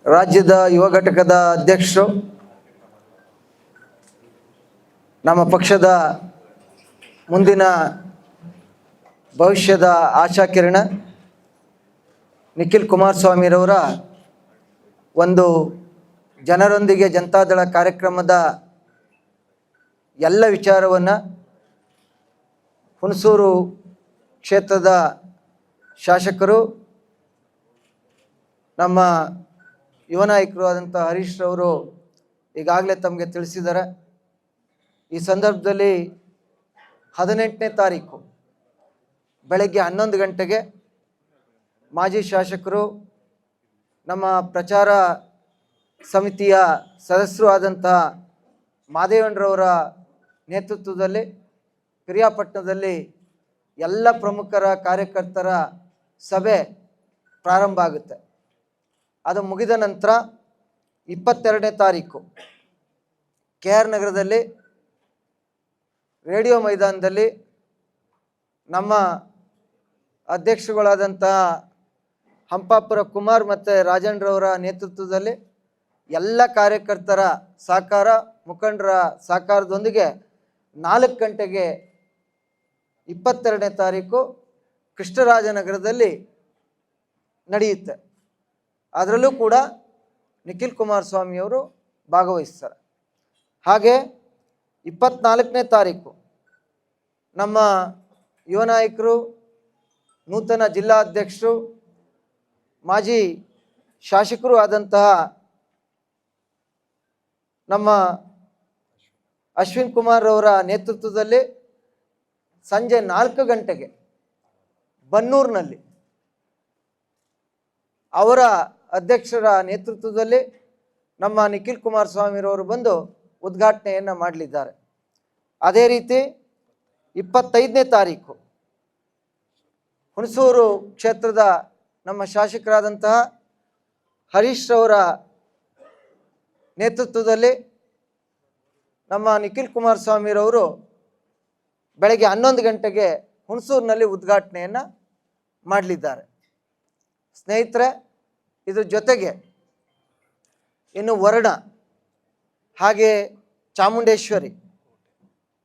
ರಾಜ್ಯದ ಯುವ ಘಟಕದ ಅಧ್ಯಕ್ಷರು, ನಮ್ಮ ಪಕ್ಷದ ಮುಂದಿನ ಭವಿಷ್ಯದ ಆಶಾಕಿರಣ ನಿಖಿಲ್ ಕುಮಾರಸ್ವಾಮಿರವರ ಒಂದು ಜನರೊಂದಿಗೆ ಜನತಾದಳ ಕಾರ್ಯಕ್ರಮದ ಎಲ್ಲ ವಿಚಾರವನ್ನು ಹುಣಸೂರು ಕ್ಷೇತ್ರದ ಶಾಸಕರು, ನಮ್ಮ ಯುವ ನಾಯಕರು ಆದಂಥ ಹರೀಶ್ ರವರು ಈಗಾಗಲೇ ತಮಗೆ ತಿಳಿಸಿದ್ದಾರೆ. ಈ ಸಂದರ್ಭದಲ್ಲಿ 18ನೇ ತಾರೀಕು ಬೆಳಗ್ಗೆ 11 ಗಂಟೆಗೆ ಮಾಜಿ ಶಾಸಕರು, ನಮ್ಮ ಪ್ರಚಾರ ಸಮಿತಿಯ ಸದಸ್ಯರು ಆದಂತಹ ಮಾದೇವಣ್ಣರವರ ನೇತೃತ್ವದಲ್ಲಿ ಪಿರಿಯಾಪಟ್ಟಣದಲ್ಲಿ ಎಲ್ಲ ಪ್ರಮುಖರ ಕಾರ್ಯಕರ್ತರ ಸಭೆ ಪ್ರಾರಂಭ ಆಗುತ್ತೆ. ಅದು ಮುಗಿದ ನಂತರ 22ನೇ ತಾರೀಕು KR ನಗರದಲ್ಲಿ ರೇಡಿಯೋ ಮೈದಾನದಲ್ಲಿ ನಮ್ಮ ಅಧ್ಯಕ್ಷರುಗಳಾದಂತಹ ಹಂಪಾಪುರ ಕುಮಾರ್ ಮತ್ತು ರಾಜಣ್ಣರವರ ನೇತೃತ್ವದಲ್ಲಿ ಎಲ್ಲ ಕಾರ್ಯಕರ್ತರ ಸಹಕಾರ, ಮುಖಂಡರ ಸಹಕಾರದೊಂದಿಗೆ 4 ಗಂಟೆಗೆ 22ನೇ ತಾರೀಕು ಕೃಷ್ಣರಾಜನಗರದಲ್ಲಿ ನಡೆಯುತ್ತೆ. ಅದರಲ್ಲೂ ಕೂಡ ನಿಖಿಲ್ ಕುಮಾರಸ್ವಾಮಿಯವರು ಭಾಗವಹಿಸ್ತಾರೆ. ಹಾಗೆ 24ನೇ ತಾರೀಕು ನಮ್ಮ ಯುವ ನಾಯಕರು, ನೂತನ ಜಿಲ್ಲಾಧ್ಯಕ್ಷರು, ಮಾಜಿ ಶಾಸಕರು ಆದಂತಹ ನಮ್ಮ ಅಶ್ವಿನ್ ಕುಮಾರ್ ಅವರ ನೇತೃತ್ವದಲ್ಲಿ ಸಂಜೆ 4 ಗಂಟೆಗೆ ಬನ್ನೂರಿನಲ್ಲಿ ಅವರ ಅಧ್ಯಕ್ಷರ ನೇತೃತ್ವದಲ್ಲಿ ನಮ್ಮ ನಿಖಿಲ್ ಕುಮಾರಸ್ವಾಮಿರವರು ಬಂದು ಉದ್ಘಾಟನೆಯನ್ನು ಮಾಡಲಿದ್ದಾರೆ. ಅದೇ ರೀತಿ 25ನೇ ತಾರೀಕು ಹುಣಸೂರು ಕ್ಷೇತ್ರದ ನಮ್ಮ ಶಾಸಕರಾದಂತಹ ಹರೀಶ್ ರವರ ನೇತೃತ್ವದಲ್ಲಿ ನಮ್ಮ ನಿಖಿಲ್ ಕುಮಾರಸ್ವಾಮಿರವರು ಬೆಳಗ್ಗೆ 11 ಗಂಟೆಗೆ ಹುಣಸೂರಿನಲ್ಲಿ ಉದ್ಘಾಟನೆಯನ್ನು ಮಾಡಲಿದ್ದಾರೆ. ಸ್ನೇಹಿತರೆ, ಇದ್ರ ಜೊತೆಗೆ ಇನ್ನು ವರ್ಣ, ಹಾಗೆ ಚಾಮುಂಡೇಶ್ವರಿ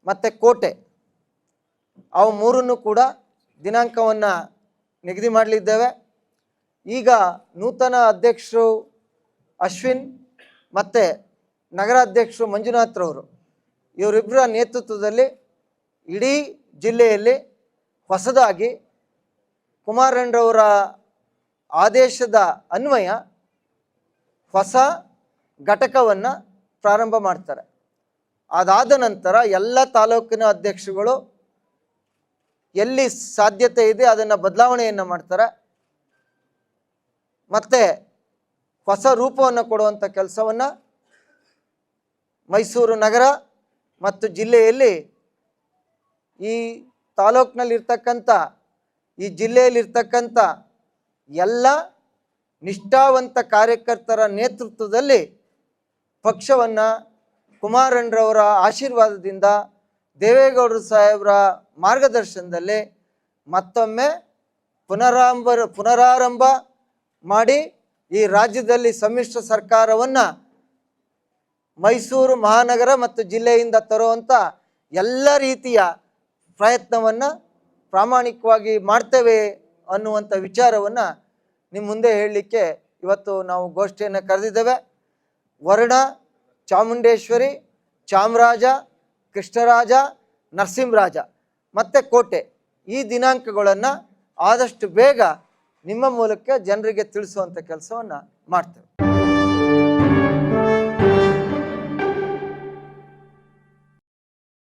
ಮತ್ತು ಕೋಟೆ, ಅವು ಮೂರನ್ನು ಕೂಡ ದಿನಾಂಕವನ್ನು ನಿಗದಿ ಮಾಡಲಿದ್ದೇವೆ. ಈಗ ನೂತನ ಅಧ್ಯಕ್ಷರು ಅಶ್ವಿನ್ ಮತ್ತು ನಗರಾಧ್ಯಕ್ಷರು ಮಂಜುನಾಥ್ರವರು, ಇವರಿಬ್ಬರ ನೇತೃತ್ವದಲ್ಲಿ ಇಡೀ ಜಿಲ್ಲೆಯಲ್ಲಿ ಹೊಸದಾಗಿ ಕುಮಾರಣ್ಣರವರ ಆದೇಶದ ಅನ್ವಯ ಹೊಸ ಘಟಕವನ್ನು ಪ್ರಾರಂಭ ಮಾಡ್ತಾರೆ. ಅದಾದ ನಂತರ ಎಲ್ಲ ತಾಲೂಕಿನ ಅಧ್ಯಕ್ಷರುಗಳು ಎಲ್ಲಿ ಸಾಧ್ಯತೆ ಇದೆ ಅದನ್ನು ಬದಲಾವಣೆಯನ್ನು ಮಾಡ್ತಾರೆ. ಮತ್ತು ಹೊಸ ರೂಪವನ್ನು ಕೊಡುವಂಥ ಕೆಲಸವನ್ನು ಮೈಸೂರು ನಗರ ಮತ್ತು ಜಿಲ್ಲೆಯಲ್ಲಿ, ಈ ತಾಲೂಕಿನಲ್ಲಿರ್ತಕ್ಕಂಥ, ಈ ಜಿಲ್ಲೆಯಲ್ಲಿರ್ತಕ್ಕಂಥ ಎಲ್ಲ ನಿಷ್ಠಾವಂತ ಕಾರ್ಯಕರ್ತರ ನೇತೃತ್ವದಲ್ಲಿ ಪಕ್ಷವನ್ನು ಕುಮಾರಣ್ಣರವರ ಆಶೀರ್ವಾದದಿಂದ, ದೇವೇಗೌಡರು ಸಾಹೇಬರ ಮಾರ್ಗದರ್ಶನದಲ್ಲಿ ಮತ್ತೊಮ್ಮೆ ಪುನರಾರಂಭ ಮಾಡಿ ಈ ರಾಜ್ಯದಲ್ಲಿ ಸಮ್ಮಿಶ್ರ ಸರ್ಕಾರವನ್ನು ಮೈಸೂರು ಮಹಾನಗರ ಮತ್ತು ಜಿಲ್ಲೆಯಿಂದ ತರುವಂಥ ಎಲ್ಲ ರೀತಿಯ ಪ್ರಯತ್ನವನ್ನು ಪ್ರಾಮಾಣಿಕವಾಗಿ ಮಾಡ್ತೇವೆ ಅನ್ನುವಂಥ ವಿಚಾರವನ್ನು ನಿಮ್ಮ ಮುಂದೆ ಹೇಳಲಿಕ್ಕೆ ಇವತ್ತು ನಾವು ಗೋಷ್ಠಿಯನ್ನು ಕರೆದಿದ್ದೇವೆ. ವರ್ಣ, ಚಾಮುಂಡೇಶ್ವರಿ, ಚಾಮರಾಜ, ಕೃಷ್ಣರಾಜ, ನರಸಿಂಹರಾಜ ಮತ್ತು ಕೋಟೆ, ಈ ದಿನಾಂಕಗಳನ್ನು ಆದಷ್ಟು ಬೇಗ ನಿಮ್ಮ ಮೂಲಕ ಜನರಿಗೆ ತಿಳಿಸುವಂಥ ಕೆಲಸವನ್ನು ಮಾಡ್ತೇವೆ.